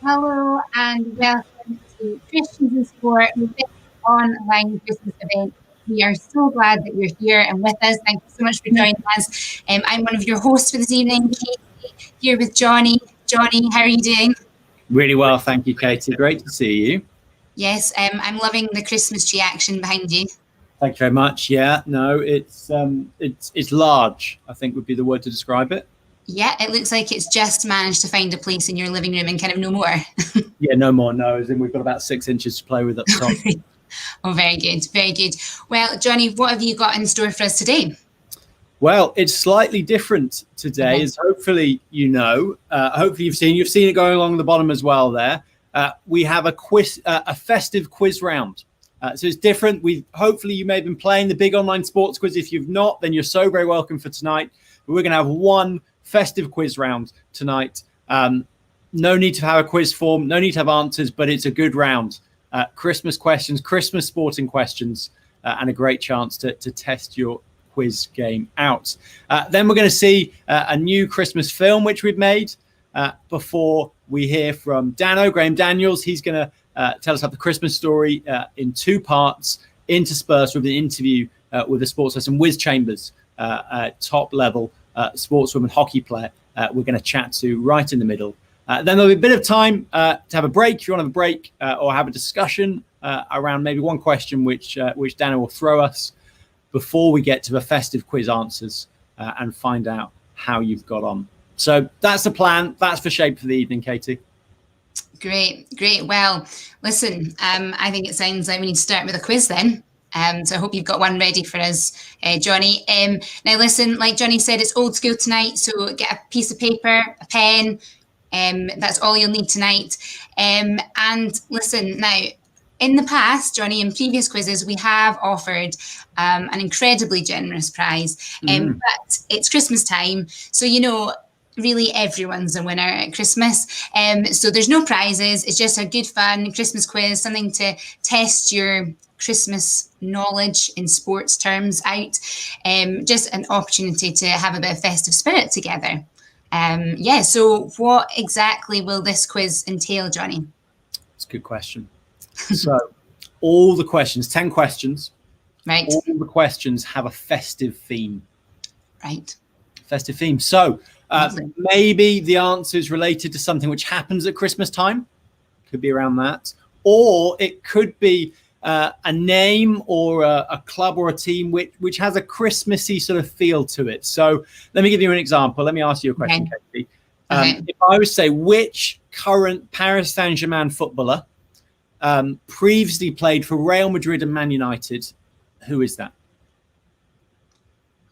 Hello and welcome to Christians in Sport with this online Christmas event. We are so glad that you're here and with us. Thank you so much for joining us. I'm one of your hosts for this evening, Katie, here with Johnny. Johnny, how are you doing? Really well, thank you, Katie. Great to see you. Yes, I'm loving the Christmas tree action behind you. Thank you very much. Yeah, no, it's large, I think would be the word to describe it. Yeah, it looks like it's just managed to find a place in your living room and kind of no more. Yeah, no more no's, and we've got about 6 inches to play with up top. Oh, very good, very good. Well, Johnny, what have you got in store for us today? Well, it's slightly different today, as hopefully you know. Hopefully you've seen it going along the bottom as well there. We have a quiz, a festive quiz round. So it's different. Hopefully you may have been playing the big online sports quiz. If you've not, then you're so very welcome for tonight. But we're going to have one festive quiz round tonight. No need to have a quiz form, no need to have answers, but it's a good round. Christmas questions, Christmas sporting questions, and a great chance to test your quiz game out. Then we're going to see a new Christmas film which we've made before we hear from Graham Daniels. He's going to tell us about the Christmas story in 2 parts, interspersed with an interview with a sports person, Wiz Chambers, a top level sportswoman hockey player. We're going to chat to right in the middle. Then there'll be a bit of time to have a break if you want to have a break or have a discussion around maybe one question which Dana will throw us before we get to the festive quiz answers and find out how you've got on. So that's the plan. That's the shape for the evening, Katie. Great. Well, listen, I think it sounds like we need to start with a quiz then. So I hope you've got one ready for us, Johnny. Now, listen, like Johnny said, it's old school tonight. So get a piece of paper, a pen. That's all you'll need tonight. And listen, now, in the past, Johnny, in previous quizzes, we have offered an incredibly generous prize. But it's Christmas time. So, really everyone's a winner at Christmas. So there's no prizes. It's just a good fun Christmas quiz, something to test your Christmas knowledge in sports terms out. Just an opportunity to have a bit of festive spirit together. So what exactly will this quiz entail, Johnny? It's a good question. So all the questions, 10 questions, right? All the questions have a festive theme. Right. Festive theme. So maybe the answer is related to something which happens at Christmas time. Could be around that. Or it could be a name or a club or a team which has a Christmassy sort of feel to it. So let me give you an example. Let me ask you a question, Katie. If I was to say, which current Paris Saint-Germain footballer previously played for Real Madrid and Man United, who is that?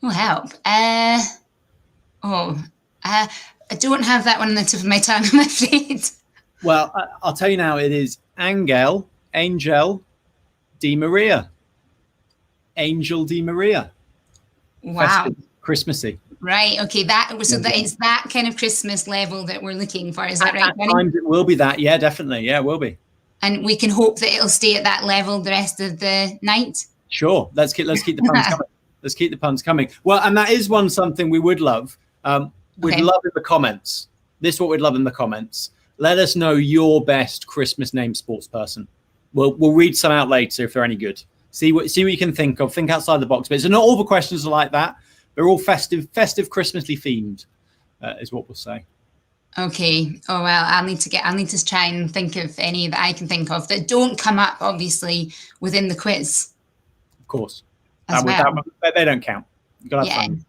Oh, help. I don't have that one on the tip of my tongue, I'm afraid. Well, I'll tell you now, it is Angel Di Maria. Angel Di Maria. Wow. Festive, Christmassy. Right. Okay. That it's that kind of Christmas level that we're looking for. Is that right? At times it will be that. Yeah, definitely. Yeah, it will be. And we can hope that it'll stay at that level the rest of the night. Sure. Let's keep the puns coming. Let's keep the puns coming. Well, and that is something we would love. We'd love in the comments. This is what we'd love in the comments. Let us know your best Christmas name sports person. We'll read some out later if they're any good. See what you can think of. Think outside the box. But so not all the questions are like that. They're all festive, Christmassly themed, is what we'll say. Okay. Oh well, I'll need to try and think of any that I can think of that don't come up, obviously, within the quiz. Of course. They don't count. You've got to have fun.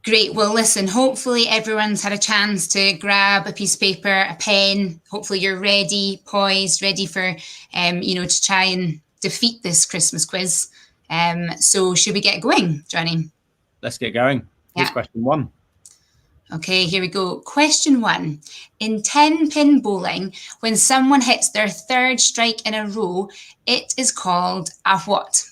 Great. Well, listen, hopefully everyone's had a chance to grab a piece of paper, a pen. Hopefully you're ready, poised, ready for, to try and defeat this Christmas quiz. So should we get going, Johnny? Let's get going. Here's question 1. Okay, here we go. Question 1. In 10-pin bowling, when someone hits their 3rd strike in a row, it is called a what?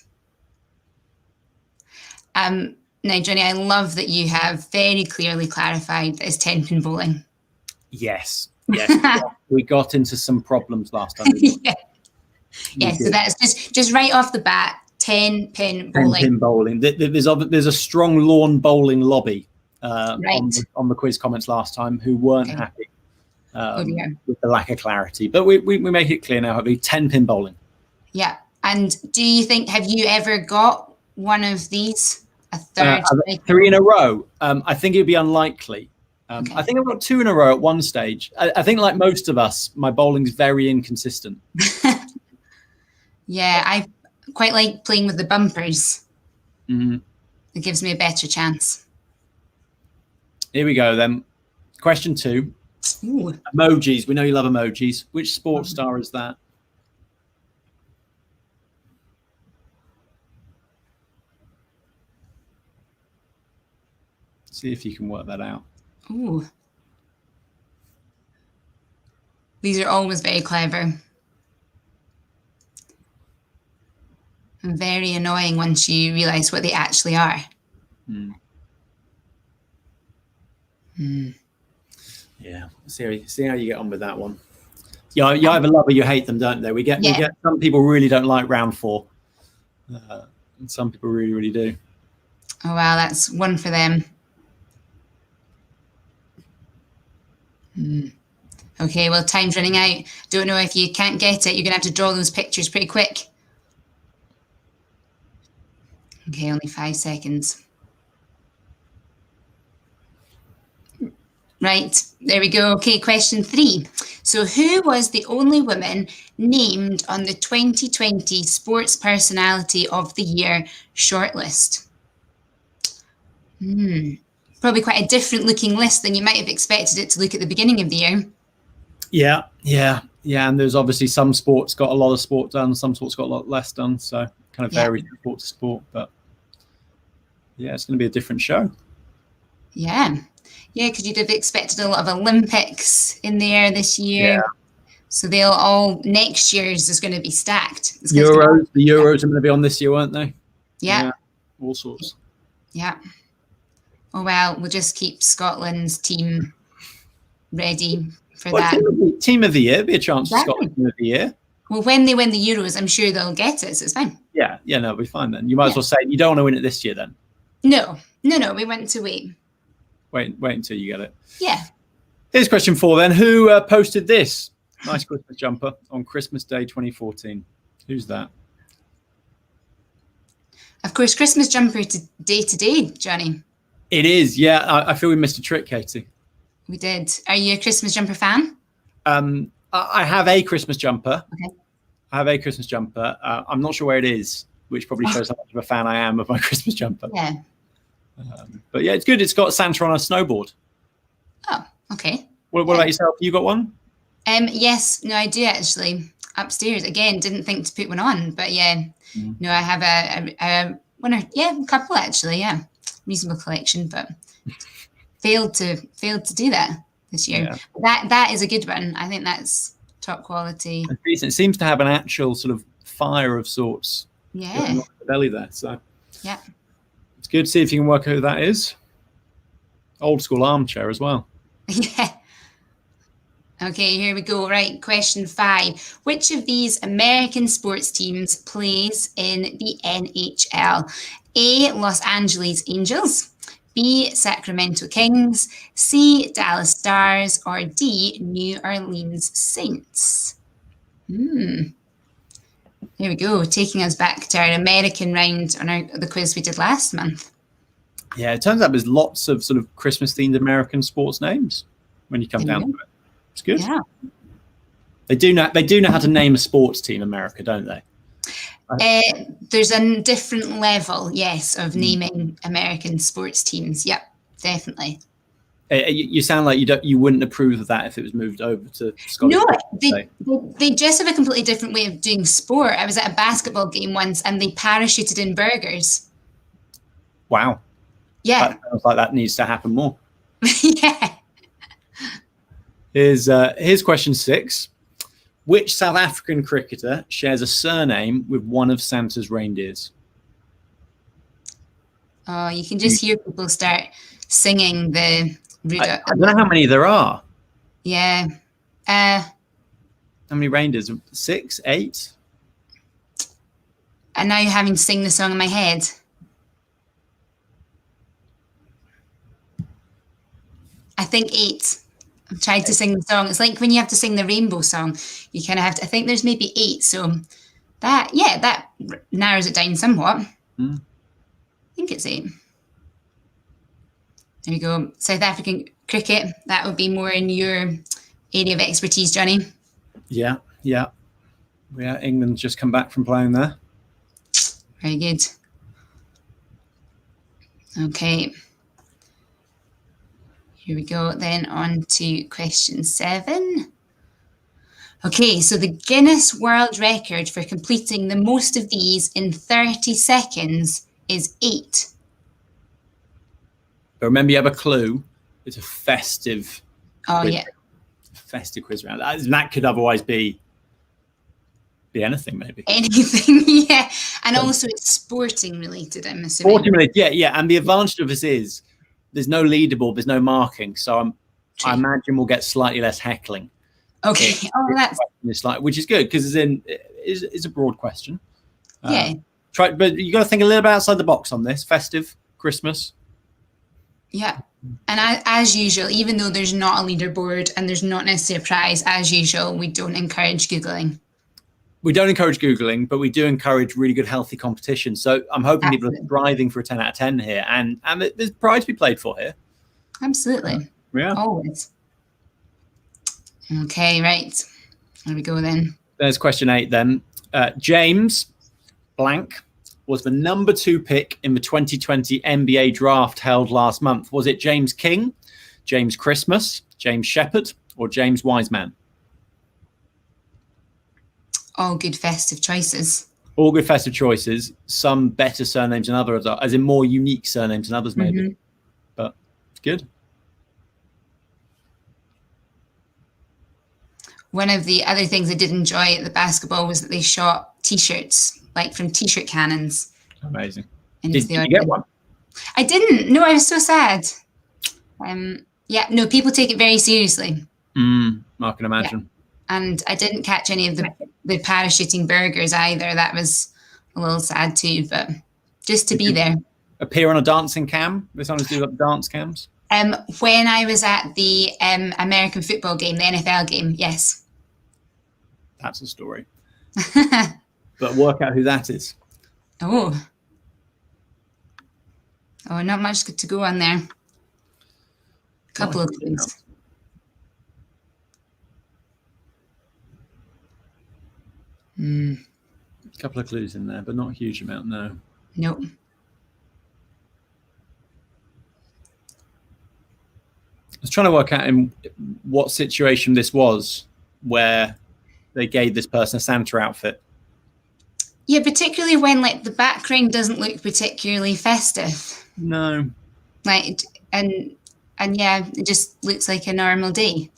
Now, Johnny, I love that you have very clearly clarified that it's 10-pin bowling. Yes. We got into some problems last time. Yeah, so that's just right off the bat, 10-pin bowling. 10-pin bowling. There's a strong lawn bowling lobby on the quiz comments last time who weren't happy. Oh dear. with the lack of clarity. But we make it clear now. It'll be 10-pin bowling. Yeah. And do you think, have you ever got one of these? A third? 3 in a row. I think it'd be unlikely. Okay. I think I've got 2 in a row at one stage. I think, like most of us, my bowling's very inconsistent. Yeah, I quite like playing with the bumpers. Mm-hmm. It gives me a better chance. Here we go then. Question 2. Ooh. Emojis. We know you love emojis. Which sports star is that? See if you can work that out. Ooh. These are always very clever. And very annoying once you realise what they actually are. Yeah. See how you get on with that one. Yeah, you either love or you hate them, don't they? We get some people really don't like round 4. And some people really, really do. Oh wow, that's one for them. Okay, well, time's running out. Don't know if you can't get it. You're going to have to draw those pictures pretty quick. Okay, only 5 seconds. Right, there we go. Okay, question 3. So who was the only woman named on the 2020 Sports Personality of the Year shortlist? Probably quite a different looking list than you might have expected it to look at the beginning of the year. Yeah. And there's obviously some sports got a lot of sport done, some sports got a lot less done. So kind of varies from sport to sport. But yeah, it's going to be a different show. Yeah, because you'd have expected a lot of Olympics in there this year. Yeah. So they'll all, next year's is going to be stacked. The Euros are going to be on this year, weren't they? Yeah. All sorts. Yeah. Oh, well, we'll just keep Scotland's team ready for that. Team of the year, be a chance for Scotland team of the year. Well, when they win the Euros, I'm sure they'll get it, so it's fine. Yeah, no, it'll be fine then. You might as well say you don't want to win it this year then. No, we want to wait. Wait until you get it. Yeah. Here's question 4 then. Who posted this nice Christmas jumper on Christmas Day 2014? Who's that? Of course, Christmas jumper today, Johnny. It is, yeah. I feel we missed a trick, Katie. We did. Are you a Christmas jumper fan? I have a Christmas jumper. Okay. I have a Christmas jumper. I'm not sure where it is, which probably shows how much of a fan I am of my Christmas jumper. Yeah. But yeah, it's good. It's got Santa on a snowboard. Oh, okay. What about yourself? You got one? Yes. No, I do actually. Upstairs. Again, didn't think to put one on, but yeah. No, I have a one or a couple actually. Yeah, reasonable collection, but failed to do that this year. Yeah. That is a good one. I think that's top quality. It seems to have an actual sort of fire of sorts. Yeah. The belly there. So yeah, it's good to see if you can work out who that is. Old school armchair as well. Yeah. Okay, here we go. Right, question 5. Which of these American sports teams plays in the NHL? A, Los Angeles Angels, B, Sacramento Kings, C, Dallas Stars, or D, New Orleans Saints? Here we go, taking us back to our American round on the quiz we did last month. Yeah, it turns out there's lots of sort of Christmas-themed American sports names when you come down to it. It's good. Yeah. They do know how to name a sports team, America, don't they? There's a different level, yes, of naming American sports teams. Yep, definitely. You sound like you wouldn't approve of that if it was moved over to Scotland. No, they just have a completely different way of doing sport. I was at a basketball game once and they parachuted in burgers. Wow. Yeah. That sounds like that needs to happen more. Yeah. Here's question 6. Which South African cricketer shares a surname with one of Santa's reindeers? Oh, you can just hear people start singing the I don't know how many there are. Yeah. How many reindeers? 6, 8? And now you're having to sing the song in my head. I think 8. I've tried to sing the song. It's like when you have to sing the rainbow song, you kind of have to, I think there's maybe 8. So that narrows it down somewhat. I think it's 8. There we go. South African cricket. That would be more in your area of expertise, Johnny. Yeah. England's just come back from playing there. Very good. Okay. Here we go. Then on to question 7. Okay, so the Guinness World Record for completing the most of these in 30 seconds is 8. But remember, you have a clue. It's a festive. Festive quiz round. That could otherwise be anything, maybe. Anything, yeah. And also it's sporting related, I'm assuming. Sporting related, yeah. And the advantage of this is there's no leaderboard, there's no marking. So I imagine we'll get slightly less heckling. Okay. It's like, which is good because it's a broad question. Yeah. But you got to think a little bit outside the box on this. Festive, Christmas. Yeah. And as usual, even though there's not a leaderboard and there's not necessarily a prize, as usual, we don't encourage Googling. We don't encourage Googling, but we do encourage really good, healthy competition. So I'm hoping people are striving for a 10 out of 10 here. And there's prize to be played for here. Absolutely. Yeah. Always. Okay, right. There we go then. There's question 8 then. James blank was the number 2 pick in the 2020 NBA draft held last month. Was it James King, James Christmas, James Shepherd, or James Wiseman? All good festive choices. All good festive choices. Some better surnames than others, as in more unique surnames than others, maybe. But it's good. One of the other things I did enjoy at the basketball was that they shot T-shirts, like from T-shirt cannons. Amazing. Did you get one? I didn't. No, I was so sad. Yeah, no, people take it very seriously. I can imagine. Yeah. And I didn't catch any of the parachuting burgers either. That was a little sad too, but just to be there. Appear on a dancing cam? They sometimes do like dance cams? When I was at the American football game, the NFL game, yes. That's a story. But work out who that is. Oh, not much to go on there. A couple of clues. A couple of clues in there, but not a huge amount, no. Nope. I was trying to work out in what situation this was where they gave this person a Santa outfit. Yeah, particularly when like the background doesn't look particularly festive. No. Like and yeah, it just looks like a normal day.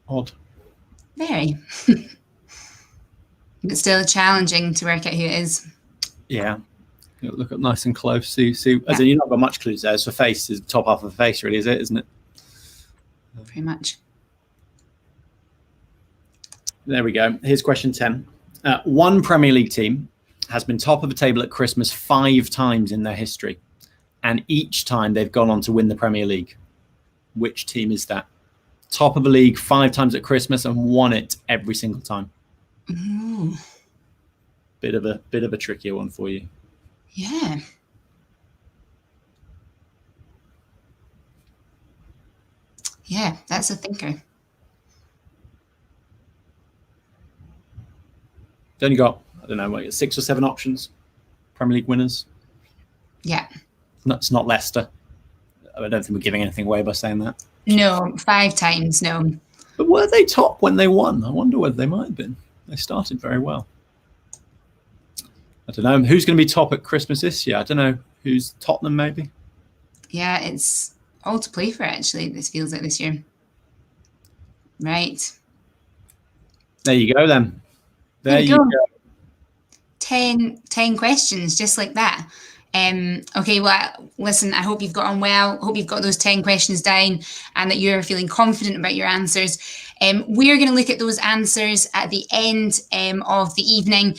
Odd. Very. But still challenging to work out who it is. Yeah. Look up nice and close. See. As in, you've not got much clues there. So face is the top half of the face, really, isn't it? Pretty much. There we go. Here's question 10. One Premier League team has been top of the table at Christmas 5 times in their history. And each time they've gone on to win the Premier League. Which team is that? Top of the league 5 times at Christmas and won it every single time. Ooh. Bit of a trickier one for you. Yeah. Yeah, that's a thinker. Only got, I don't know, like 6 or 7 options. Premier League winners. Yeah. It's not Leicester. I don't think we're giving anything away by saying that. No, 5 times, no. But were they top when they won? I wonder whether they might have been. They started very well. I don't know. Who's going to be top at Christmas this year? I don't know. Who's Tottenham, maybe? Yeah, it's all to play for, actually, this feels like this year. Right. There you go, then. There you go. 10 questions, just like that. Okay, well, listen, I hope you've got on well. I hope you've got those 10 questions down and that you're feeling confident about your answers. We're going to look at those answers at the end of the evening,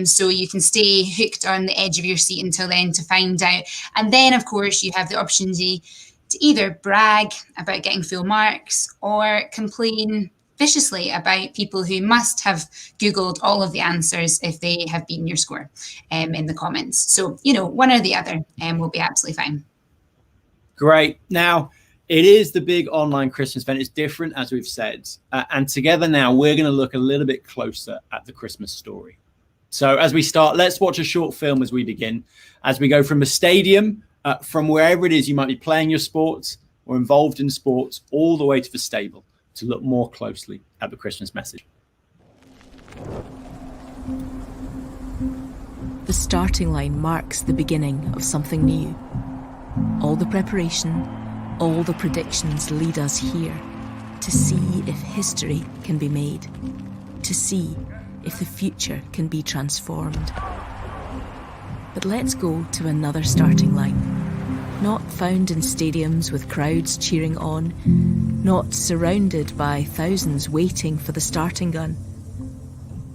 so you can stay hooked on the edge of your seat until then to find out. And then, of course, you have the opportunity to either brag about getting full marks or complain viciously about people who must have Googled all of the answers if they have beaten your score in the comments. So, one or the other will be absolutely fine. Great. Now, it is the big online Christmas event. It's different, as we've said. And together now, we're going to look a little bit closer at the Christmas story. So as we start, let's watch a short film as we begin, as we go from the stadium, from wherever it is you might be playing your sports or involved in sports, all the way to the stable to look more closely at the Christmas message. The starting line marks the beginning of something new. All the preparation, all the predictions lead us here to see if history can be made, to see if the future can be transformed. But let's go to another starting line. Not found in stadiums with crowds cheering on, not surrounded by thousands waiting for the starting gun.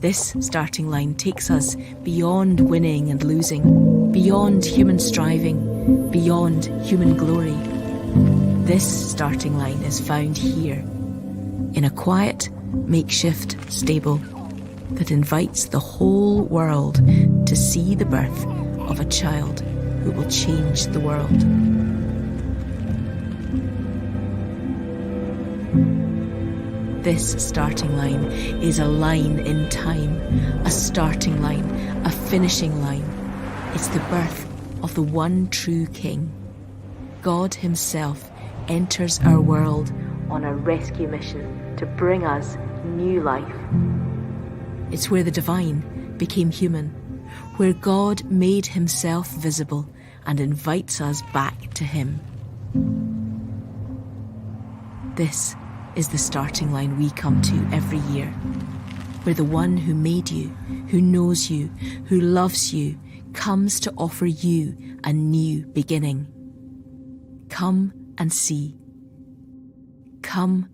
This starting line takes us beyond winning and losing, beyond human striving, beyond human glory. This starting line is found here, in a quiet, makeshift stable that invites the whole world to see the birth of a child who will change the world. This starting line is a line in time, a starting line, a finishing line. It's the birth of the one true King. God himself enters our world on a rescue mission to bring us new life. It's where the divine became human, where God made himself visible and invites us back to him. This is the starting line we come to every year, where the one who made you, who knows you, who loves you, comes to offer you a new beginning. Come and see. Come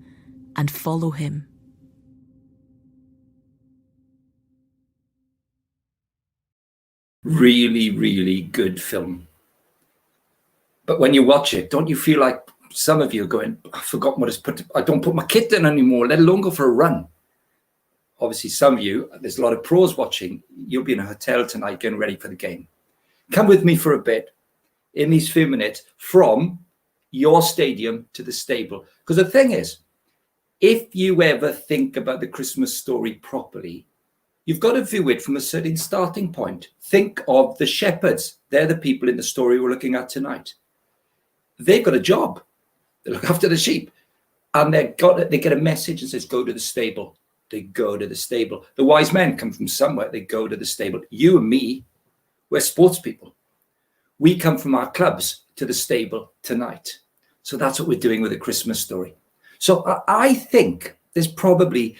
and follow him. Really, really good film. But when you watch it, don't you feel like some of you are going, I've forgotten what it's put. I don't put my kit in anymore, let alone go for a run. Obviously, some of you, there's a lot of pros watching. You'll be in a hotel tonight getting ready for the game. Come with me for a bit in these few minutes from your stadium to the stable. Because the thing is, if you ever think about the Christmas story properly, you've got to view it from a certain starting point. Think of the shepherds. They're the people in the story we're looking at tonight. They've got a job. They look after the sheep. And they get a message that says, go to the stable. They go to the stable. The wise men come from somewhere. They go to the stable. You and me, we're sports people. We come from our clubs to the stable tonight. So that's what we're doing with the Christmas story. So I think there's probably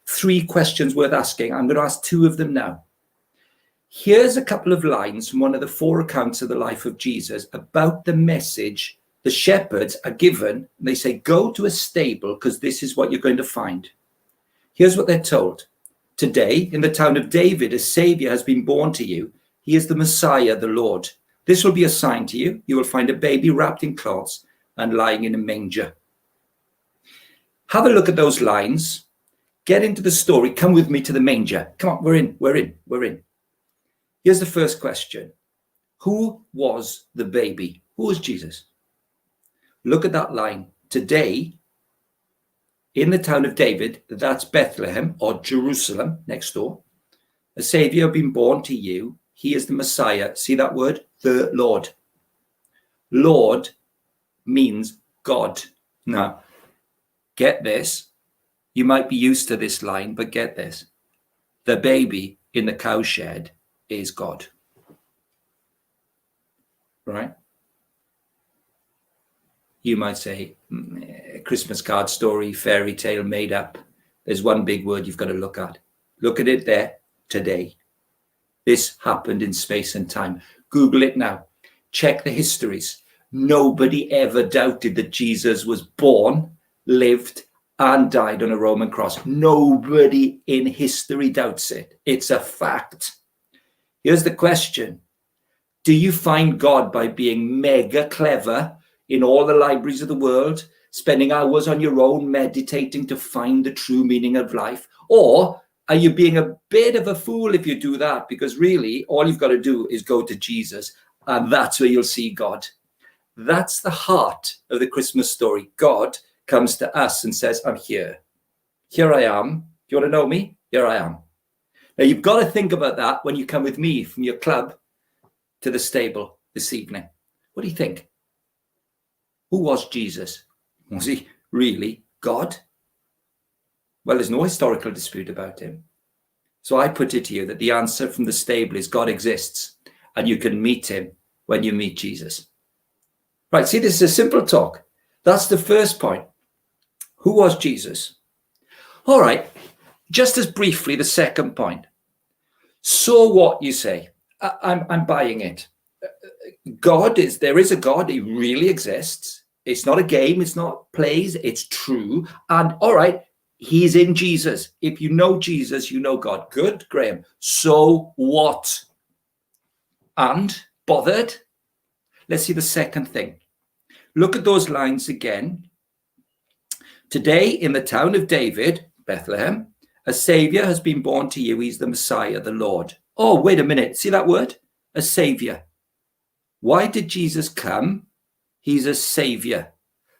3 questions worth asking. I'm going to ask 2 of them now. Here's a couple of lines from one of the 4 accounts of the life of Jesus about the message the shepherds are given. They say, go to a stable because this is what you're going to find. Here's what they're told. Today, in the town of David, a savior has been born to you. He is the Messiah, the Lord. This will be a sign to you. You will find a baby wrapped in cloths and lying in a manger. Have a look at those lines. Get into the story. Come with me to the manger. Come on, we're in. Here's the first question. Who was the baby? Who was Jesus? Look at that line. Today, in the town of David, that's Bethlehem or Jerusalem next door, a savior has been born to you. He is the Messiah. See that word? The Lord. Lord means God. Now, get this. You might be used to this line, but get this. The baby in the cowshed is God. Right? You might say, Christmas card story, fairy tale made up. There's one big word you've got to look at. Look at it there, today. This happened in space and time. Google it now. Check the histories. Nobody ever doubted that Jesus was born, lived, and died on a Roman cross. Nobody in history doubts it. It's a fact. Here's the question. Do you find God by being mega clever, in all the libraries of the world, spending hours on your own meditating to find the true meaning of life? Or are you being a bit of a fool if you do that? Because really, all you've got to do is go to Jesus, and that's where you'll see God. That's the heart of the Christmas story. God comes to us and says, I'm here. Here I am. Do you want to know me? Here I am. Now, you've got to think about that when you come with me from your club to the stable this evening. What do you think? Who was Jesus? Was he really God? Well, there's no historical dispute about him. So I put it to you that the answer from the stable is God exists, and you can meet him when you meet Jesus. Right, see, this is a simple talk. That's the first point. Who was Jesus? All right, just as briefly, the second point. So what, you say? I'm buying it. There is a God, he really exists. It's not a game, it's not plays, it's true. And all right, he's in Jesus. If you know Jesus, you know God. Good, Graham. So what? And bothered? Let's see the second thing. Look at those lines again. Today, in the town of David, Bethlehem, a savior has been born to you. He's the Messiah, the Lord. Oh, wait a minute. See that word? A savior. Why did Jesus come? He's a savior.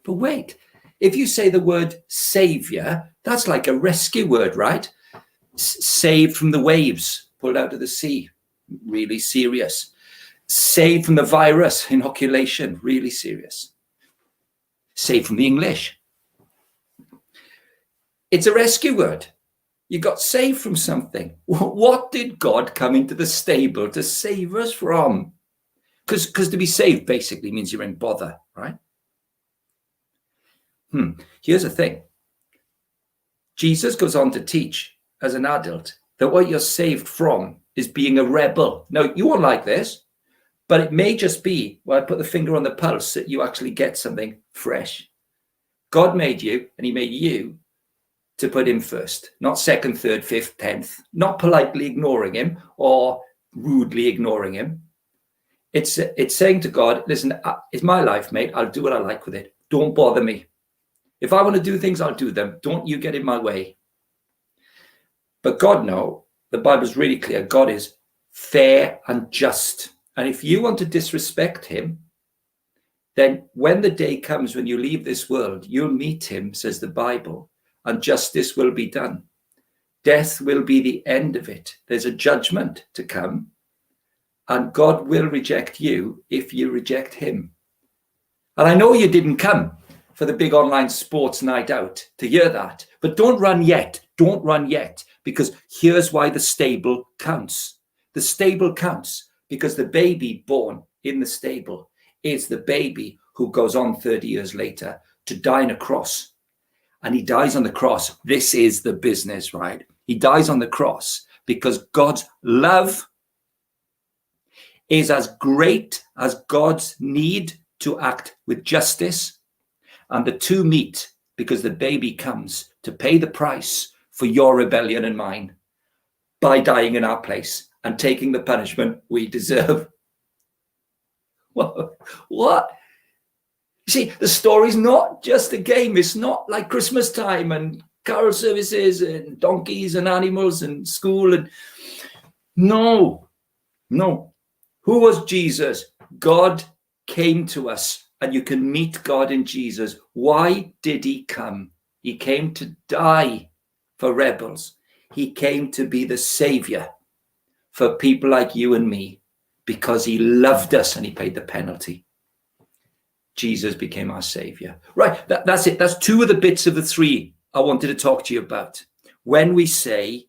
But wait, if you say the word savior, that's like a rescue word, right? Saved from the waves, pulled out of the sea. Really serious. Saved from the virus, inoculation. Really serious. Saved from the English. It's a rescue word. You got saved from something. What did God come into the stable to save us from? Because to be saved basically means you're in bother, right? Here's the thing. Jesus goes on to teach as an adult that what you're saved from is being a rebel. Now, you won't like this, but it may just be, well, I put the finger on the pulse, that you actually get something fresh. God made you, and he made you to put him first, not second, third, fifth, 10th, not politely ignoring him or rudely ignoring him. It's saying to God, listen, it's my life, mate. I'll do what I like with it. Don't bother me. If I want to do things, I'll do them. Don't you get in my way. But God, no, the Bible's really clear. God is fair and just. And if you want to disrespect him, then when the day comes when you leave this world, you'll meet him, says the Bible, and justice will be done. Death will be the end of it. There's a judgment to come, and God will reject you if you reject him. And I know you didn't come for the big online sports night out to hear that, but don't run yet. Don't run yet, because here's why the stable counts. The stable counts because the baby born in the stable is the baby who goes on 30 years later to die on a cross. And he dies on the cross. This is the business, right? He dies on the cross because God's love is as great as God's need to act with justice. And the two meet because the baby comes to pay the price for your rebellion and mine by dying in our place and taking the punishment we deserve. What? You see, the story's not just a game. It's not like Christmas time and carol services and donkeys and animals and school. And no. Who was Jesus? God came to us, and you can meet God in Jesus. Why did he come? He came to die for rebels. He came to be the savior for people like you and me because he loved us and he paid the penalty. Jesus became our savior. Right, that's it. That's two of the bits of the three I wanted to talk to you about. When we say,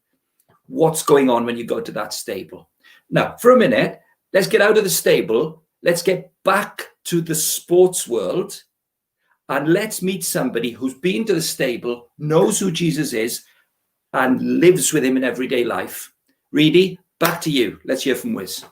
what's going on when you go to that stable? Now, for a minute, let's get out of the stable. Let's get back to the sports world. And let's meet somebody who's been to the stable, knows who Jesus is, and lives with him in everyday life. Reedy, back to you. Let's hear from Wiz.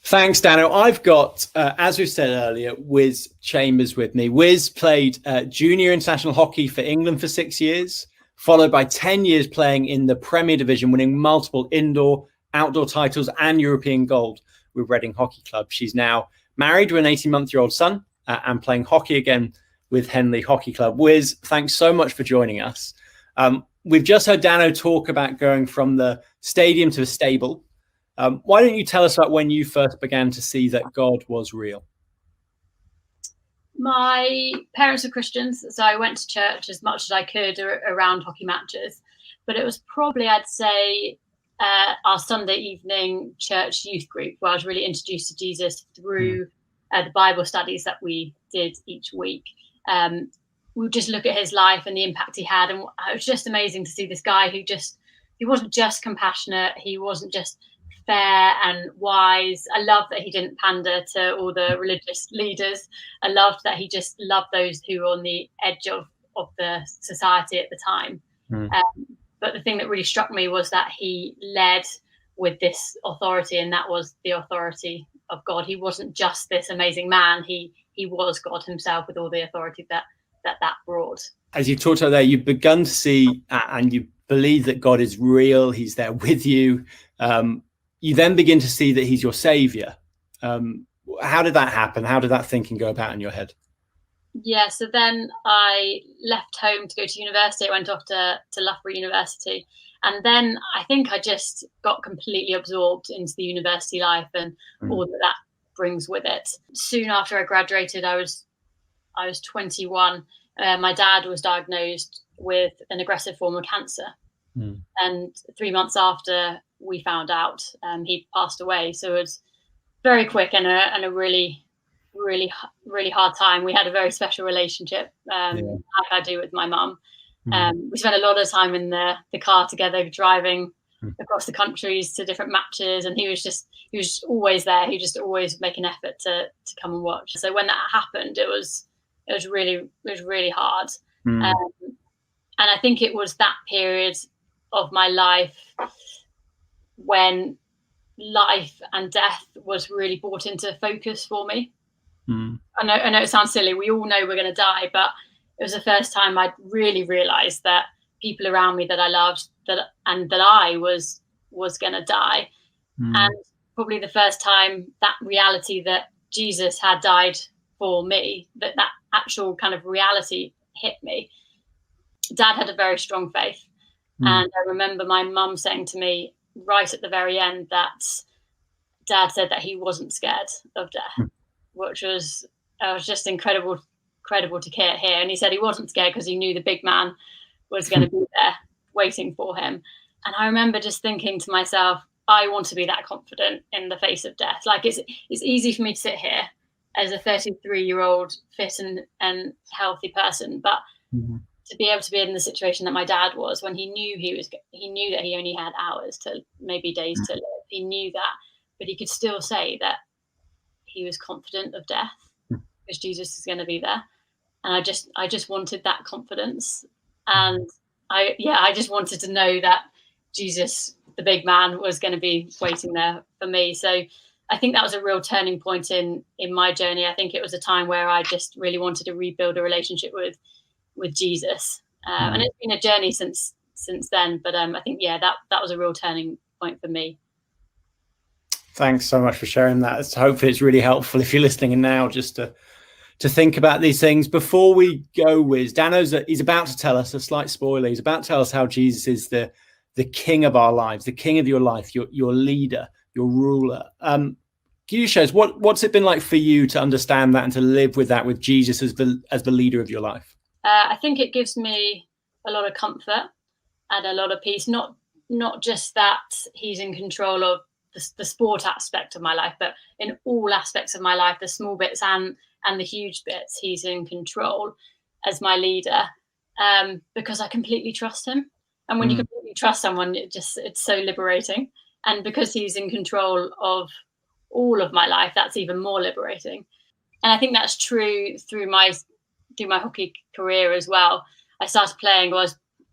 Thanks, Daniel. I've got, as we said earlier, Wiz Chambers with me. Wiz played junior international hockey for England for 6 years, followed by 10 years playing in the Premier Division, winning multiple indoor, outdoor titles and European gold with Reading Hockey Club. She's now married with an 18-month-old son and playing hockey again with Henley Hockey Club. Wiz, thanks so much for joining us. We've just heard Dano talk about going from the stadium to the stable. Why don't you tell us about when you first began to see that God was real? My parents were Christians, so I went to church as much as I could around hockey matches. But it was probably, I'd say, our Sunday evening church youth group where I was really introduced to Jesus through the Bible studies that we did each week. We would just look at his life and the impact he had. And it was just amazing to see this guy he wasn't just compassionate. He wasn't just fair and wise. I loved that he didn't pander to all the religious leaders. I loved that he just loved those who were on the edge of the society at the time. But the thing that really struck me was that he led with this authority, and that was the authority of God. He wasn't just this amazing man. He was God himself with all the authority that brought. As you talked about there, you've begun to see and you believe that God is real. He's there with you. You then begin to see that he's your savior. How did that happen? How did that thinking go about in your head? Yeah, so then I left home to go to university. I went off to Loughborough University. And then I think I just got completely absorbed into the university life and all that brings with it. Soon after I graduated, I was 21. My dad was diagnosed with an aggressive form of cancer. And 3 months after we found out, he'd passed away. So it was very quick and a really, really, really hard time. We had a very special relationship, like I do with my mum. We spent a lot of time in the car together, driving across the countries to different matches, and he was always there. He just always make an effort to come and watch. So when that happened, it was really hard. And I think it was that period of my life when life and death was really brought into focus for me. I know it sounds silly. We all know we're going to die, but it was the first time I'd really realized that people around me that I loved, that I was going to die. And probably the first time that reality that Jesus had died for me, that actual kind of reality hit me. Dad had a very strong faith. And I remember my mum saying to me right at the very end that Dad said that he wasn't scared of death, which was just incredible to hear. And he said he wasn't scared because he knew the big man was going to be there waiting for him. And I remember just thinking to myself, I want to be that confident in the face of death. Like it's easy for me to sit here as a 33-year-old fit and healthy person, but to be able to be in the situation that my dad was, when he knew that he only had hours to maybe days to live. He knew that, but he could still say that he was confident of death because Jesus is going to be there. And I just wanted that confidence. And I just wanted to know that Jesus, the big man, was going to be waiting there for me. So I think that was a real turning point in my journey. I think it was a time where I just really wanted to rebuild a relationship with Jesus. And it's been a journey since then. But I think, that was a real turning point for me. Thanks so much for sharing that. Hopefully it's really helpful if you're listening now just to think about these things. Before we go, Wiz, he's about to tell us, a slight spoiler, he's about to tell us how Jesus is the king of our lives, the king of your life, your leader, your ruler. Can you show us what's it been like for you to understand that and to live with that, with Jesus as the leader of your life? I think it gives me a lot of comfort and a lot of peace, not just that he's in control of the sport aspect of my life, but in all aspects of my life, the small bits and the huge bits, he's in control as my leader, because I completely trust him. And when you completely trust someone, it's so liberating. And because he's in control of all of my life, that's even more liberating. And I think that's true through my hockey career as well. I started playing,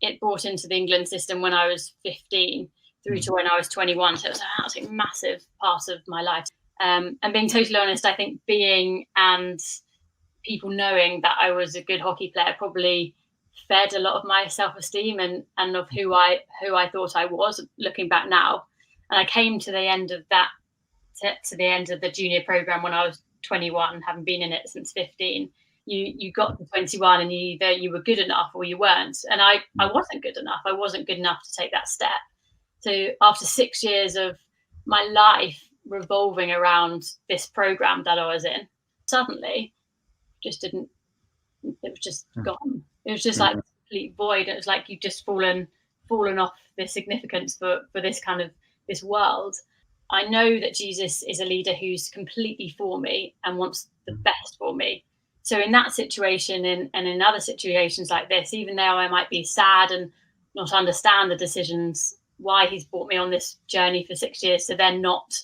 it brought into the England system when I was 15 through to when I was 21. So it was an absolutely massive part of my life. And being totally honest, I think being and people knowing that I was a good hockey player probably fed a lot of my self-esteem and of who I thought I was, looking back now. And I came to the end of that to the end of the junior program when I was 21, having been in it since 15. You got to 21 and either you were good enough or you weren't. And I wasn't good enough. I wasn't good enough to take that step. So after 6 years of my life revolving around this program that I was in, suddenly it was just gone. It was just like a complete void. It was like you'd just fallen off the significance for this kind of this world. I know that Jesus is a leader who's completely for me and wants the best for me. So in that situation and in other situations like this, even though I might be sad and not understand the decisions, why he's brought me on this journey for 6 years to then not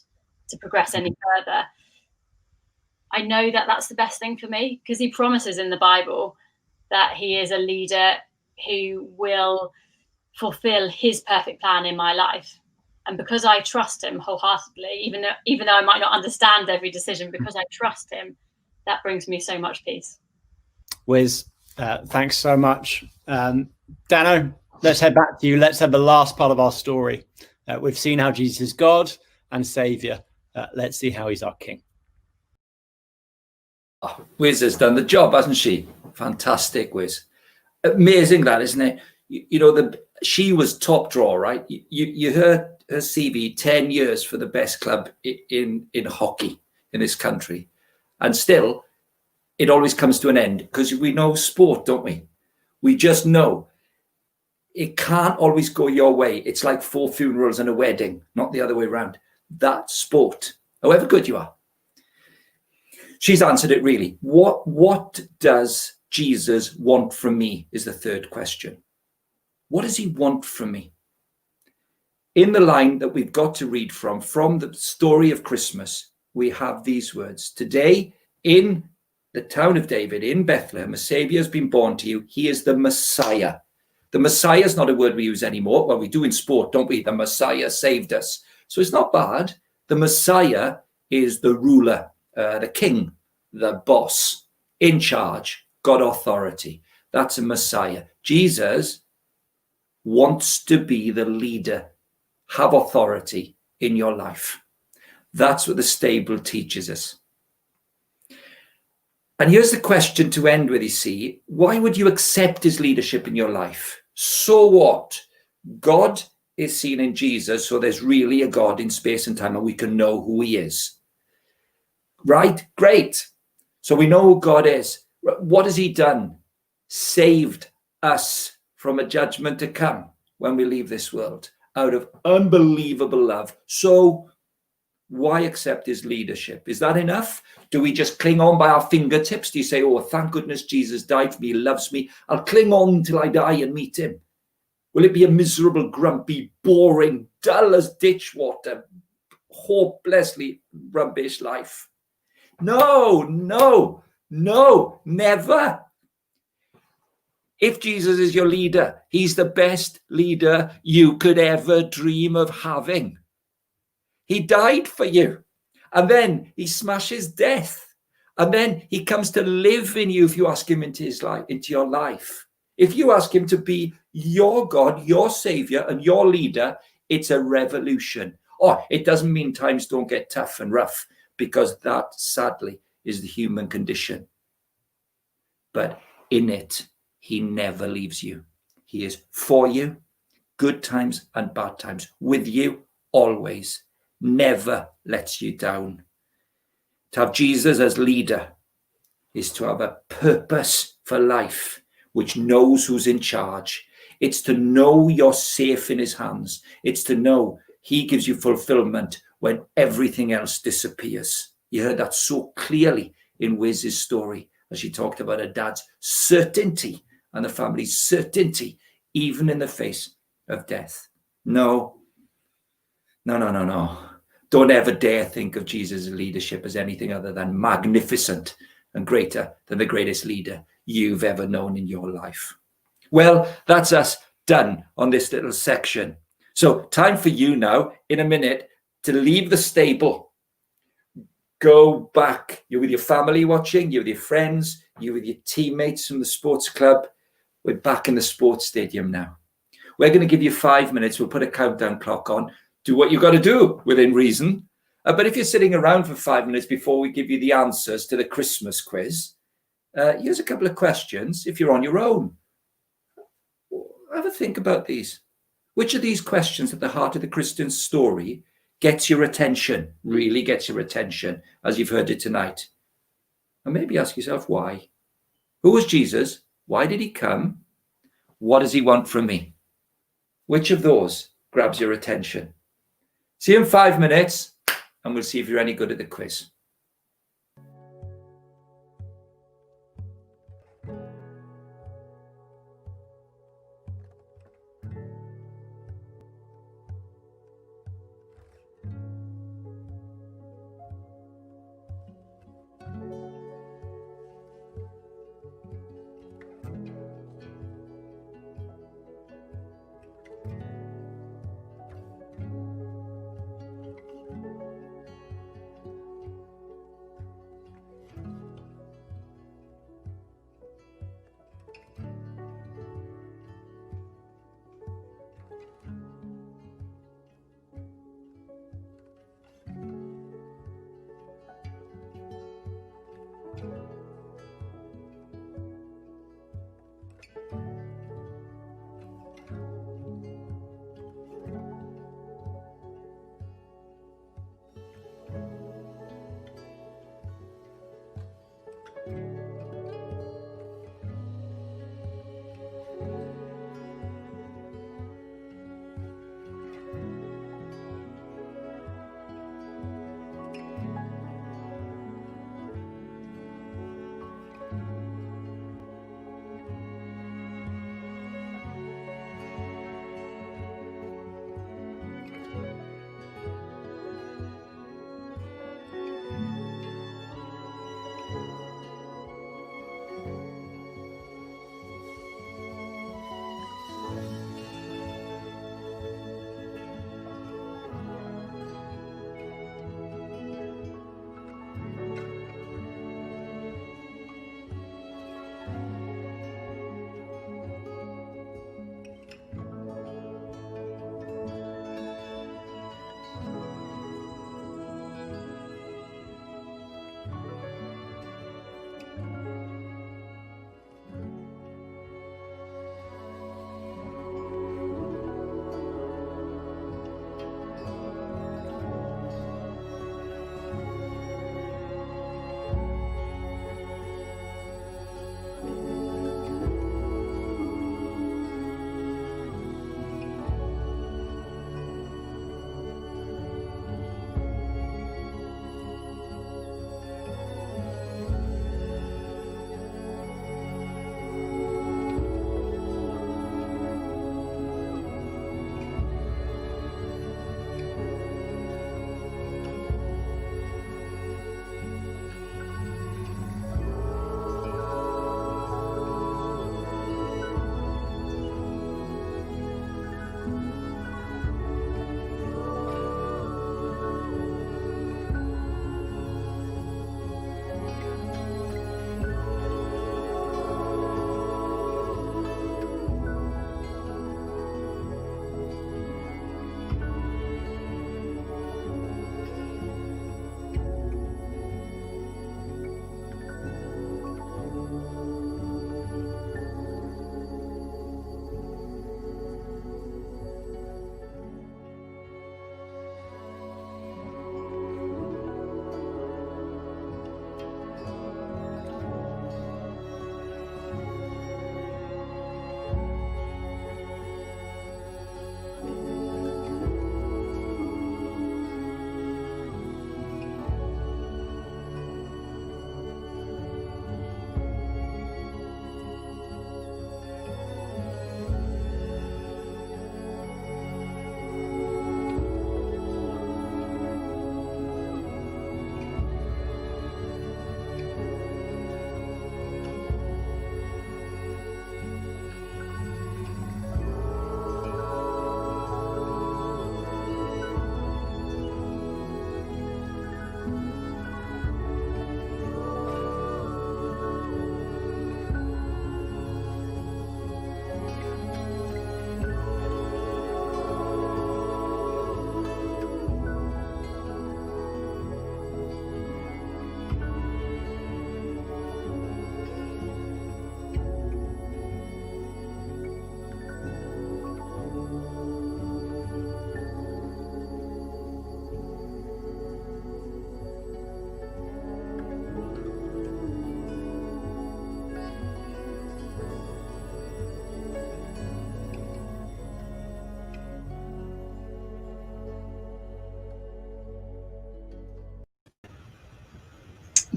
to progress any further, I know that that's the best thing for me, because he promises in the Bible that he is a leader who will fulfill his perfect plan in my life. And because I trust him wholeheartedly, even though I might not understand every decision, because I trust him, that brings me so much peace. Wiz, thanks so much. Dano, let's head back to you. Let's have the last part of our story. We've seen how Jesus is God and Saviour. Let's see how he's our King. Oh, Wiz has done the job, hasn't she? Fantastic, Wiz. Amazing that, isn't it? She was top draw, right? You heard her CV, 10 years for the best club in hockey in this country. And still, it always comes to an end, because we know sport, don't we? We just know it can't always go your way. It's like 4 funerals and a wedding, not the other way around. That's sport, however good you are. She's answered it really. What does Jesus want from me is the third question. What does he want from me? In the line that we've got to read from the story of Christmas, we have these words. Today, in the town of David, in Bethlehem, a Savior has been born to you. He is the Messiah. The Messiah is not a word we use anymore. Well, we do in sport, don't we? The Messiah saved us. So it's not bad. The Messiah is the ruler, the king, the boss, in charge, got authority. That's a Messiah. Jesus wants to be the leader, have authority in your life. That's what the stable teaches us. And here's the question to end with, you see. Why would you accept his leadership in your life? So what? God is seen in Jesus, so there's really a God in space and time, and we can know who he is. Right? Great. So we know who God is. What has he done? Saved us from a judgment to come when we leave this world out of unbelievable love. So why accept his leadership? Is that enough? Do we just cling on by our fingertips? Do you say, oh, thank goodness Jesus died for me, he loves me. I'll cling on till I die and meet him. Will it be a miserable, grumpy, boring, dull as ditch water, hopelessly rubbish life? No, never. If Jesus is your leader, he's the best leader you could ever dream of having. He died for you. And then he smashes death. And then he comes to live in you if you ask him into your life. If you ask him to be your God, your Savior, and your leader, it's a revolution. Oh, it doesn't mean times don't get tough and rough, because that, sadly, is the human condition. But in it, he never leaves you. He is for you, good times and bad times, with you always. Never lets you down. To have Jesus as leader is to have a purpose for life, which knows who's in charge. It's to know you're safe in his hands. It's to know he gives you fulfillment when everything else disappears. You heard that so clearly in Wiz's story as she talked about her dad's certainty and the family's certainty, even in the face of death. No. Don't ever dare think of Jesus' leadership as anything other than magnificent and greater than the greatest leader you've ever known in your life. Well, that's us done on this little section. So time for you now, in a minute, to leave the stable. Go back. You're with your family watching, you're with your friends, you're with your teammates from the sports club. We're back in the sports stadium now. We're going to give you 5 minutes. We'll put a countdown clock on. Do what you've got to do within reason. But if you're sitting around for 5 minutes before we give you the answers to the Christmas quiz, here's a couple of questions. If you're on your own, have a think about these. Which of these questions at the heart of the Christian story gets your attention, really gets your attention, as you've heard it tonight? And maybe ask yourself why. Who was Jesus? Why did he come? What does he want from me? Which of those grabs your attention? See you in 5 minutes, and we'll see if you're any good at the quiz.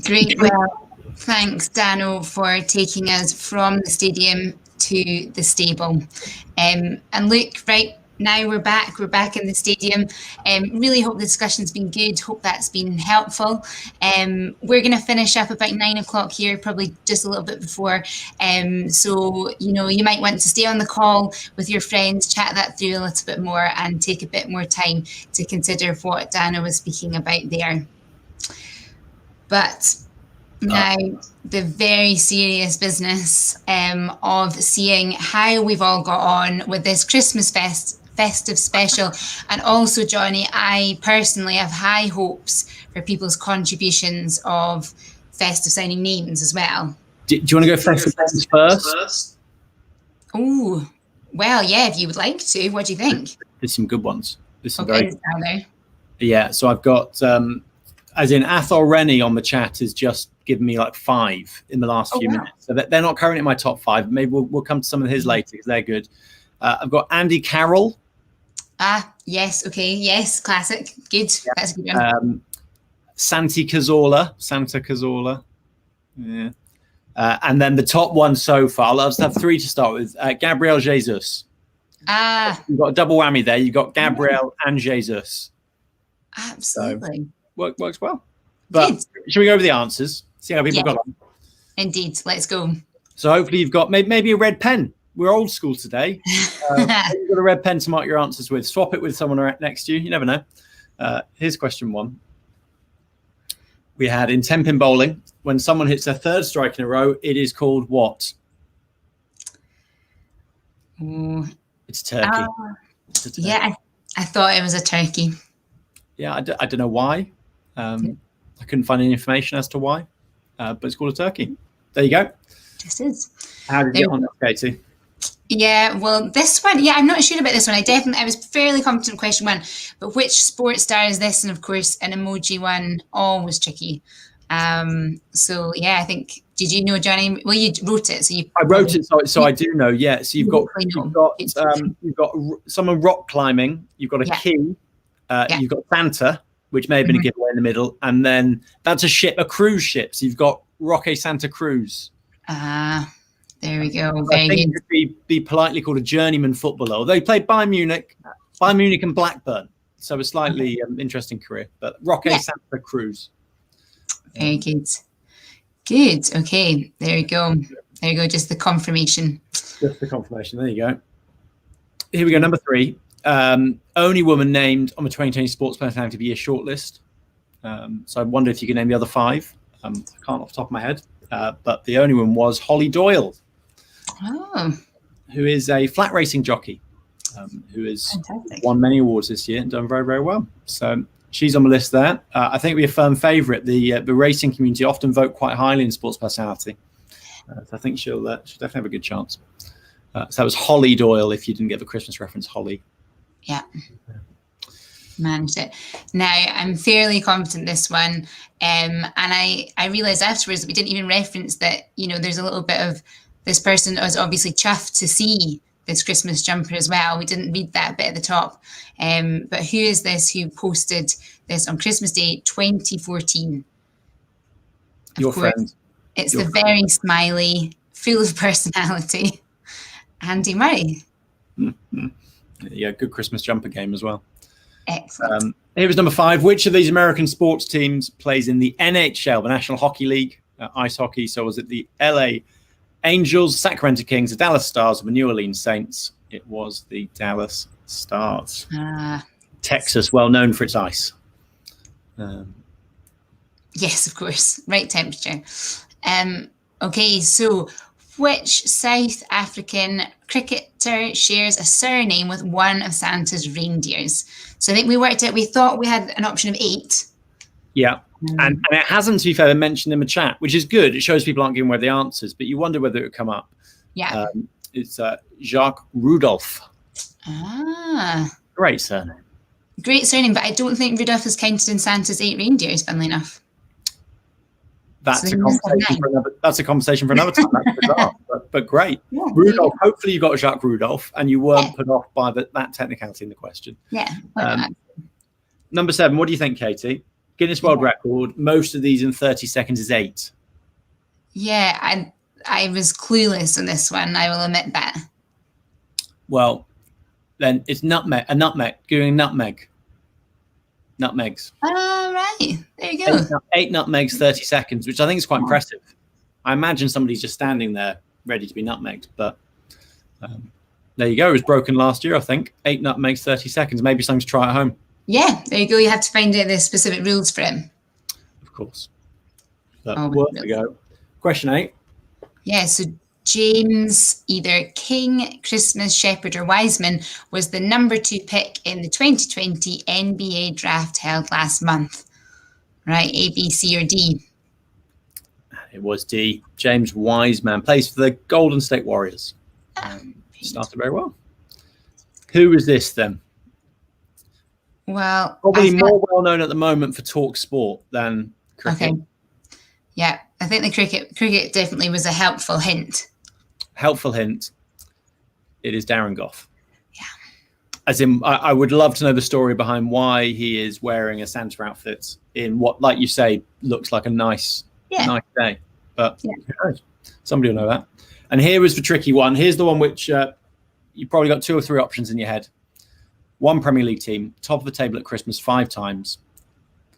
Great. Well, thanks, Dano, for taking us from the stadium to the stable. And look, right now we're back. We're back in the stadium. Really hope the discussion's been good. Hope that's been helpful. We're going to finish up about 9 o'clock here, probably just a little bit before. So, you might want to stay on the call with your friends, chat that through a little bit more and take a bit more time to consider what Dano was speaking about there. But now, the very serious business of seeing how we've all got on with this Christmas festive special. And also, Johnny, I personally have high hopes for people's contributions of festive sounding names as well. Do you want to go festive names first? Oh, well, yeah, if you would like to. What do you think? There's some good ones. There's some okay, very... Yeah, so I've got, as in Athol Rennie on the chat has just given me like 5 in the last few minutes. So they're not currently in my top 5. Maybe we'll come to some of his later because they're good. I've got Andy Carroll. Yes. Okay. Yes. Classic. Good. Yeah. That's a good one. Santa Cazorla. Yeah. And then the top one so far, I'll just have 3 to start with. Gabriel Jesus. You've got a double whammy there. You've got Gabriel and Jesus. Absolutely. So, works well. But good. Should we go over the answers? See how people got on? Indeed. Let's go. So hopefully you've got maybe a red pen. We're old school today. You've got a red pen to mark your answers with. Swap it with someone next to you. You never know. Here's question 1. We had in 10-pin bowling, when someone hits their 3rd strike in a row, it is called what? It's turkey. Yeah, I thought it was a turkey. Yeah, I don't know why. I couldn't find any information as to why, but it's called a turkey. There you go. This is. How did you get on that, Katie? Yeah, well, this one, I'm not sure about this one. I was fairly confident in question 1, but which sports star is this? And of course, an emoji one, always tricky. So yeah, I think, did you know, Johnny? Well, you wrote it, so I wrote it, so I do know. Yeah, so you've got someone rock climbing. You've got a key. You've got Santa, which may have been a giveaway in the middle, and then that's a cruise ship. So you've got Roque Santa Cruz. There we go. I think he'd be politely called a journeyman footballer, although he played Bayern Munich and Blackburn. So a slightly interesting career. But Roque Santa Cruz. Very good. Good. Okay. There you go. There you go. Just the confirmation. There you go. Here we go. Number 3. Only woman named on the 2020 Sports Personality of the Year shortlist. So I wonder if you can name the other 5. I can't off the top of my head. But the only one was Holly Doyle, who is a flat racing jockey, who has won many awards this year and done very, very well. So she's on the list there. I think we're a firm favourite. The racing community often vote quite highly in sports personality. So I think she'll definitely have a good chance. So that was Holly Doyle, if you didn't get the Christmas reference, Holly. Yeah. Managed it. Now, I'm fairly confident this one. And I realised afterwards that we didn't even reference that, there's a little bit of this person was obviously chuffed to see this Christmas jumper as well. We didn't read that bit at the top. But who is this who posted this on Christmas Day 2014? Your friend. It's the very smiley, full of personality, Andy Murray. Mm-hmm. Yeah, good Christmas jumper game as well. Excellent. Here was number 5. Which of these American sports teams plays in the NHL, the National Hockey League, ice hockey? So was it the LA Angels, Sacramento Kings, the Dallas Stars, or the New Orleans Saints? It was the Dallas Stars. Texas, well known for its ice. Yes, of course. Right temperature. Okay, so which South African cricketer shares a surname with one of Santa's reindeers? So I think we thought we had an option of 8. Yeah. And it hasn't, to be fair, been mentioned in the chat, which is good. It shows people aren't giving away the answers, but you wonder whether it would come up. Yeah. It's Jacques Rudolph. Great surname. Great surname, but I don't think Rudolph is counted in Santa's 8 reindeers, funnily enough. That's a conversation for another time. That's bizarre, but great. Yeah, Rudolph, hopefully you got Jacques Rudolph and you weren't put off by that technicality in the question. Yeah. Number 7, what do you think, Katie? Guinness World Record. Most of these in 30 seconds is 8. Yeah, I was clueless on this one. I will admit that. Well, then it's nutmeg. A nutmeg. Doing nutmeg. Nutmegs. All right. There you go. 8 nutmegs, 30 seconds, which I think is quite impressive. I imagine somebody's just standing there ready to be nutmegged, but there you go. It was broken last year, I think. 8 nutmegs, 30 seconds. Maybe something to try at home. Yeah, there you go. You have to find out the specific rules for it. Of course. But Oh, worth really? a go. Question 8. Yeah, so James, either King, Christmas, Shepherd, or Wiseman, was the number 2 pick in the 2020 NBA draft held last month. Right, A, B, C, or D? It was D. James Wiseman plays for the Golden State Warriors. Started very well. Who is this then? Well, Probably more well known at the moment for talk sport than cricket. Okay. Yeah, I think the cricket definitely was a helpful hint. Helpful hint. It is Darren Goff. Yeah. As in, I would love to know the story behind why he is wearing a Santa outfit in what, like you say, looks like a nice day. But who knows? Somebody will know that. And here is the tricky one. Here's the one which you probably got 2 or 3 options in your head. One Premier League team, top of the table at Christmas 5 times,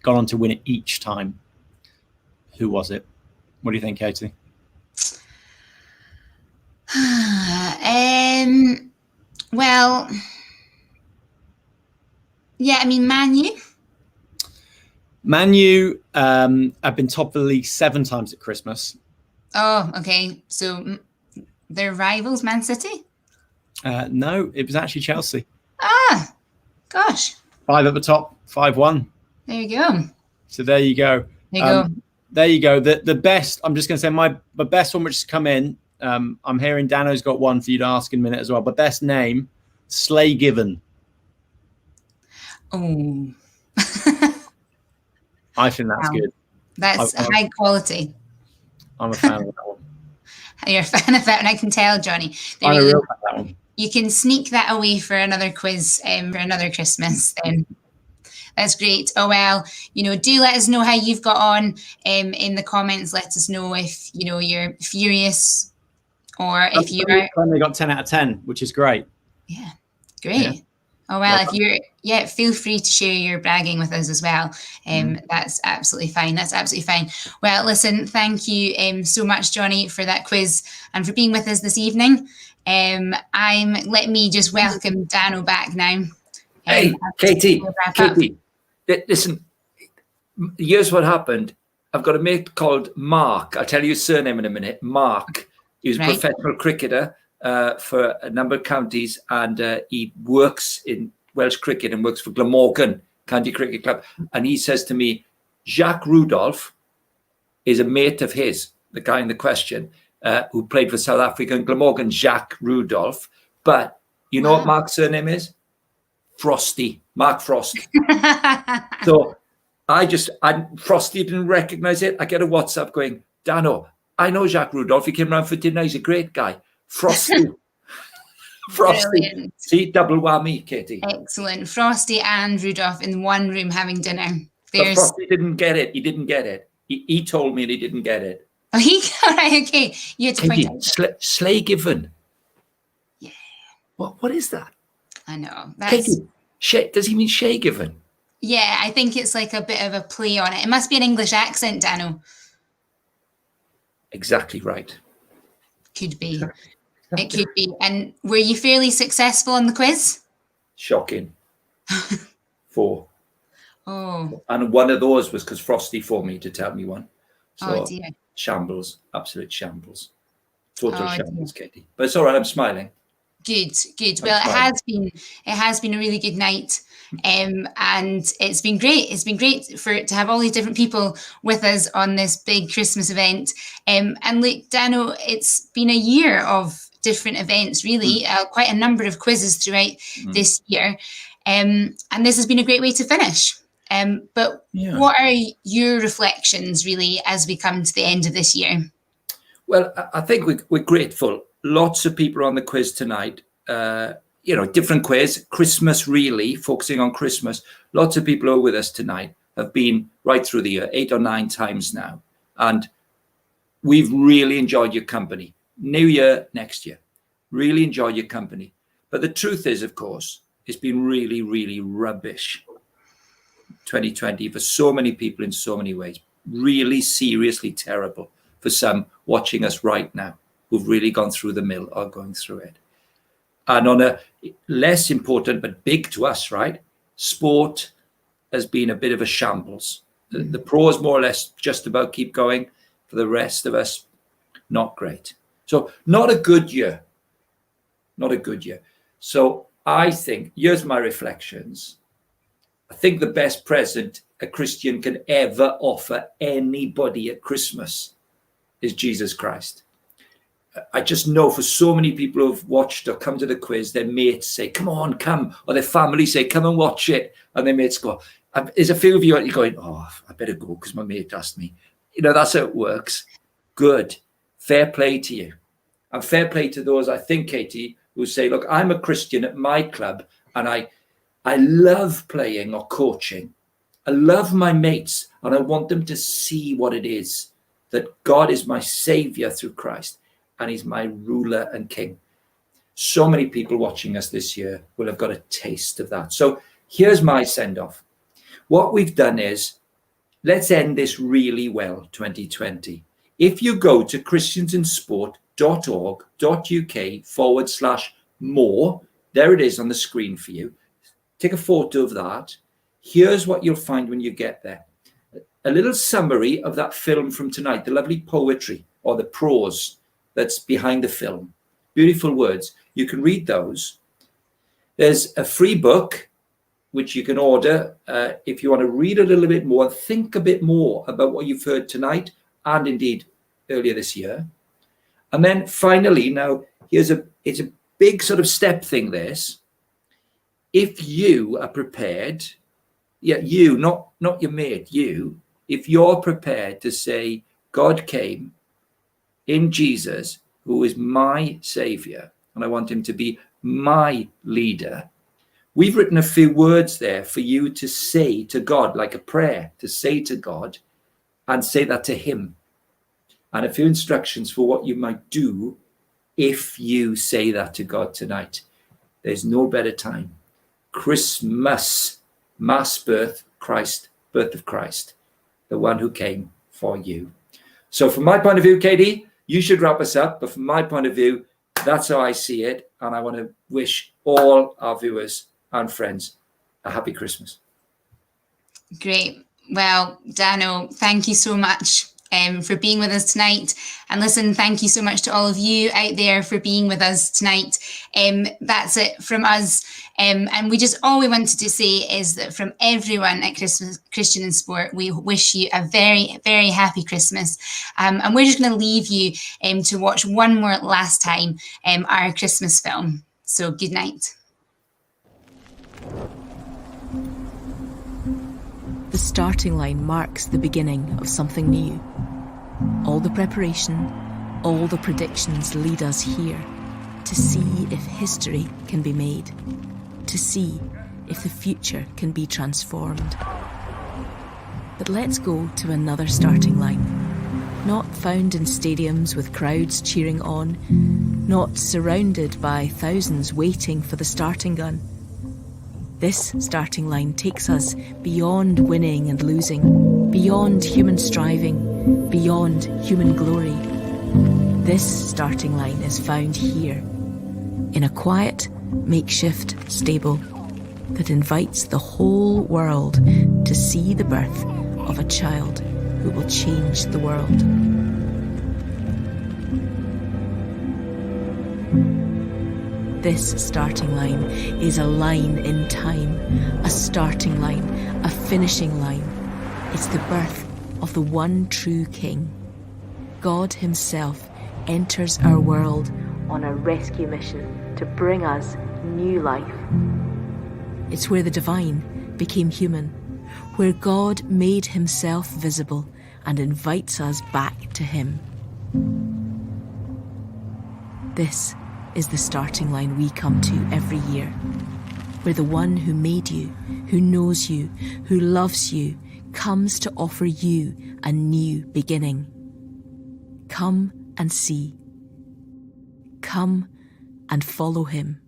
gone on to win it each time. Who was it? What do you think, Katie? Well, yeah, I mean, Man U. Man U have been top of the league 7 times at Christmas. Oh, okay. So they're rivals, Man City? No, it was actually Chelsea. Ah, gosh. 5 at the top, 5-1. There you go. So there you go. There you go. The best, I'm just going to say my best one which has come in. I'm hearing Dano's got one for you to ask in a minute as well. But best name, Slay Given. Oh. I think that's good. That's high quality. I'm a fan of that one. You're a fan of that, and I can tell, Johnny. I'm a real fan of that one. You can sneak that away for another quiz for another Christmas then. That's great. Oh, well, do let us know how you've got on in the comments. Let us know if, you're furious or if you're... They got 10 out of 10, which is great. Yeah, great. Yeah. Oh, well, if you're... feel free to share your bragging with us as well. That's absolutely fine. That's absolutely fine. Well, listen, thank you so much, Johnny, for that quiz and for being with us this evening. Let me just welcome Dano back now. Hey, Katie, listen, here's what happened. I've got a mate called Mark. I'll tell you his surname in a minute. Mark. He was a professional cricketer for a number of counties, and he works in Welsh cricket and works for Glamorgan County Cricket Club. And he says to me, Jacques Rudolph is a mate of his, the guy in the question, who played for South Africa and Glamorgan, Jacques Rudolph. But you know what Mark's surname is? Frosty, Mark Frost. So Frosty didn't recognize it. I get a WhatsApp going, Dano, I know Jacques Rudolph. He came round for dinner. He's a great guy. Frosty. Frosty. Brilliant. See, double whammy, Katie. Excellent. Frosty and Rudolph in one room having dinner. But Frosty didn't get it. He didn't get it. He told me and he didn't get it. Oh, all right, okay. You had to Katie, point out. Slay Given. Yeah. What is that? I know. Katie, does he mean Shay Given? Yeah, I think it's like a bit of a play on it. It must be an English accent, Dano. Exactly right. Could be. It could be. And were you fairly successful on the quiz? Shocking. 4. Oh. And one of those was because Frosty phoned me to tell me one. So, oh, dear. Shambles. Absolute shambles. Total shambles, dear. Katie. But it's all right. I'm smiling. Good. Well, it has been a really good night. And it's been great. It's been great to have all these different people with us on this big Christmas event. And look, Dano, it's been a year of different events, really, quite a number of quizzes throughout this year. And this has been a great way to finish. But what are your reflections, really, as we come to the end of this year? Well, I think we're grateful. Lots of people on the quiz tonight. Different quiz, Christmas really, focusing on Christmas. Lots of people are with us tonight. have been right through the year, 8 or 9 times now. And we've really enjoyed your company. New year, next year. Really enjoyed your company. But the truth is, of course, it's been really, really rubbish. 2020 for so many people in so many ways. Really seriously terrible for some watching us right now who've really gone through the mill or going through it. And on a less important but big to us, right? Sport has been a bit of a shambles. The pros more or less just about keep going. For the rest of us, not great. So not a good year. Not a good year. So I think, here's my reflections. I think the best present a Christian can ever offer anybody at Christmas is Jesus Christ. I just know for so many people who've watched or come to the quiz, their mates say, come on, come. Or their family say, come and watch it. And their mates go, there's a few of you going, oh, I better go because my mate asked me. You know, that's how it works. Good. Fair play to you. And fair play to those, I think, Katie, who say, look, I'm a Christian at my club and I love playing or coaching. I love my mates and I want them to see what it is that God is my savior through Christ and he's my ruler and king. So many people watching us this year will have got a taste of that. So here's my send-off. What we've done is, let's end this really well, 2020. If you go to christiansinsport.org.uk/more, there it is on the screen for you. Take a photo of that. Here's what you'll find when you get there. A little summary of that film from tonight, the lovely poetry or the prose that's behind the film. Beautiful words. You can read those. There's a free book which you can order if you want to read a little bit more, think a bit more about what you've heard tonight and indeed earlier this year. And then finally, now it's a big sort of step thing, this. If you are prepared, you, not your mate, you, if you're prepared to say, God came in Jesus, who is my savior, and I want him to be my leader, we've written a few words there for you to say to God, like a prayer, to say to God and say that to him. And a few instructions for what you might do if you say that to God tonight. There's no better time. Christmas, mass birth, Christ, birth of Christ, the one who came for you. So from my point of view, Katie, you should wrap us up. But from my point of view, that's how I see it. And I want to wish all our viewers and friends a happy Christmas. Great. Well, Dano, thank you so much for being with us tonight. And listen, thank you so much to all of you out there for being with us tonight. That's it from us. And all we wanted to say is that from everyone at Christian in Sport, we wish you a very, very happy Christmas. And we're just going to leave you to watch one more last time our Christmas film. So good night. The starting line marks the beginning of something new. All the preparation, all the predictions lead us here to see if history can be made, to see if the future can be transformed. But let's go to another starting line, not found in stadiums with crowds cheering on, not surrounded by thousands waiting for the starting gun. This starting line takes us beyond winning and losing, beyond human striving, beyond human glory. This starting line is found here, in a quiet, makeshift stable that invites the whole world to see the birth of a child who will change the world. This starting line is a line in time, a starting line, a finishing line. It's the birth of the one true King. God himself enters our world on a rescue mission to bring us new life. It's where the divine became human, where God made himself visible and invites us back to him. This is the starting line we come to every year, where the one who made you, who knows you, who loves you, comes to offer you a new beginning. Come and see. Come and follow him.